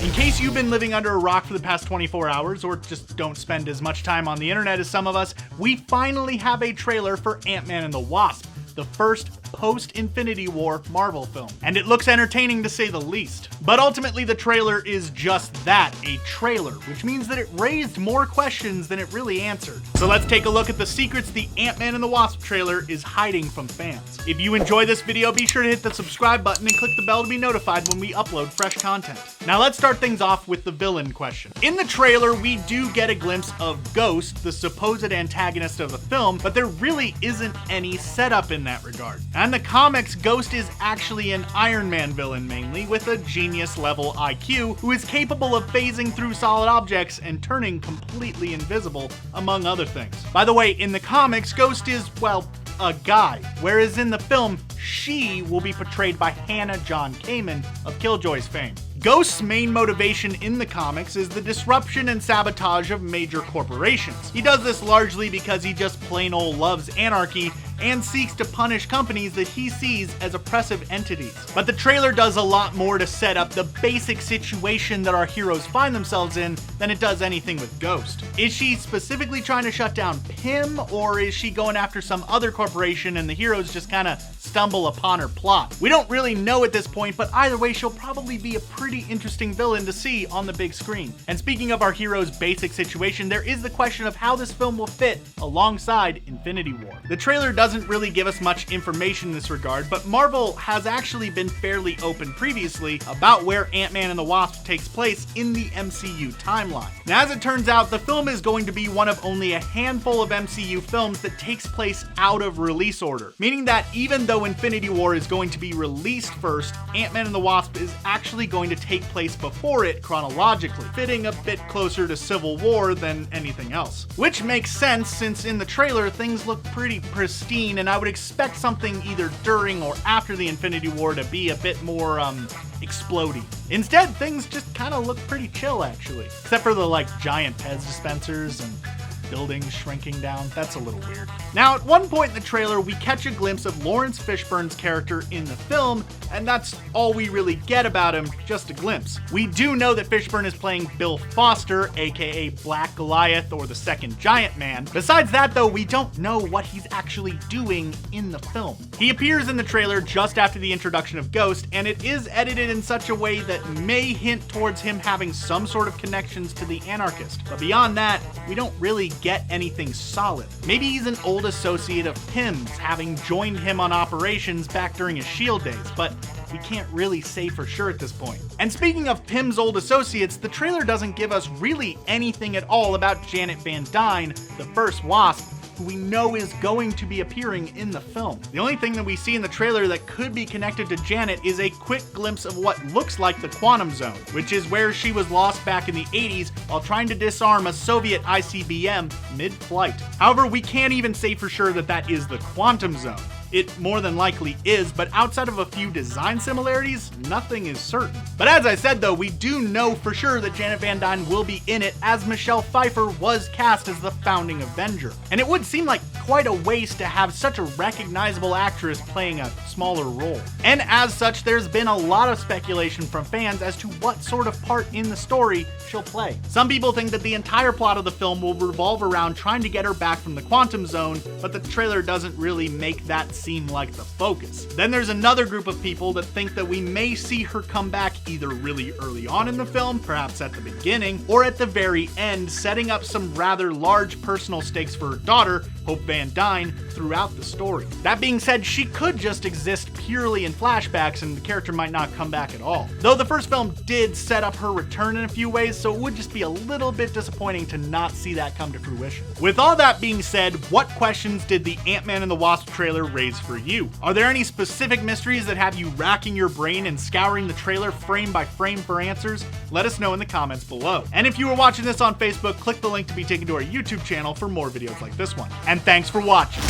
In case you've been living under a rock for the past 24 hours, or just don't spend as much time on the internet as some of us, we finally have a trailer for Ant-Man and the Wasp, the first post-Infinity War Marvel film. And it looks entertaining to say the least. But ultimately the trailer is just that, a trailer, which means that it raised more questions than it really answered. So let's take a look at the secrets the Ant-Man and the Wasp trailer is hiding from fans. If you enjoy this video, be sure to hit the subscribe button and click the bell to be notified when we upload fresh content. Now let's start things off with the villain question. In the trailer, we do get a glimpse of Ghost, the supposed antagonist of the film, but there really isn't any setup in that regard. And the comics, Ghost is actually an Iron Man villain mainly, with a genius level IQ who is capable of phasing through solid objects and turning completely invisible, among other things. By the way, in the comics, Ghost is, well, a guy, whereas in the film, she will be portrayed by Hannah John Kamen of Killjoy's fame. Ghost's main motivation in the comics is the disruption and sabotage of major corporations. He does this largely because he just plain old loves anarchy and seeks to punish companies that he sees as oppressive entities. But the trailer does a lot more to set up the basic situation that our heroes find themselves in than it does anything with Ghost. Is she specifically trying to shut down Pym, or is she going after some other corporation and the heroes just kind of stumble upon her plot? We don't really know at this point, but either way, she'll probably be a pretty interesting villain to see on the big screen. And speaking of our hero's basic situation, there is the question of how this film will fit alongside Infinity War. The trailer doesn't really give us much information in this regard, but Marvel has actually been fairly open previously about where Ant-Man and the Wasp takes place in the MCU timeline. Now, as it turns out, the film is going to be one of only a handful of MCU films that takes place out of release order, meaning that even though Infinity War is going to be released first, Ant-Man and the Wasp is actually going to take place before it chronologically, fitting a bit closer to Civil War than anything else. Which makes sense since in the trailer things look pretty pristine, and I would expect something either during or after the Infinity War to be a bit more, explodey. Instead, things just kind of look pretty chill actually. Except for the giant Pez dispensers and buildings shrinking down. That's a little weird. Now, at one point in the trailer, we catch a glimpse of Lawrence Fishburne's character in the film, and that's all we really get about him, just a glimpse. We do know that Fishburne is playing Bill Foster, aka Black Goliath or the Second Giant Man. Besides that though, we don't know what he's actually doing in the film. He appears in the trailer just after the introduction of Ghost, and it is edited in such a way that may hint towards him having some sort of connections to the Anarchist. But beyond that, we don't really get anything solid. Maybe he's an old associate of Pym's, having joined him on operations back during his S.H.I.E.L.D. days, but we can't really say for sure at this point. And speaking of Pym's old associates, the trailer doesn't give us really anything at all about Janet Van Dyne, the first Wasp, who we know is going to be appearing in the film. The only thing that we see in the trailer that could be connected to Janet is a quick glimpse of what looks like the Quantum Zone, which is where she was lost back in the 80s while trying to disarm a Soviet ICBM mid-flight. However, we can't even say for sure that that is the Quantum Zone. It more than likely is, but outside of a few design similarities, nothing is certain. But as I said though, we do know for sure that Janet Van Dyne will be in it, as Michelle Pfeiffer was cast as the founding Avenger. And it would seem like quite a waste to have such a recognizable actress playing a smaller role. And as such, there's been a lot of speculation from fans as to what sort of part in the story she'll play. Some people think that the entire plot of the film will revolve around trying to get her back from the Quantum Zone, but the trailer doesn't really make that seem like the focus. Then there's another group of people that think that we may see her come back either really early on in the film, perhaps at the beginning, or at the very end, setting up some rather large personal stakes for her daughter, Hope Van Dyne, throughout the story. That being said, she could just exist purely in flashbacks and the character might not come back at all. Though the first film did set up her return in a few ways, so it would just be a little bit disappointing to not see that come to fruition. With all that being said, what questions did the Ant-Man and the Wasp trailer raise for you? Are there any specific mysteries that have you racking your brain and scouring the trailer frame by frame for answers? Let us know in the comments below. And if you are watching this on Facebook, click the link to be taken to our YouTube channel for more videos like this one. And thanks for watching.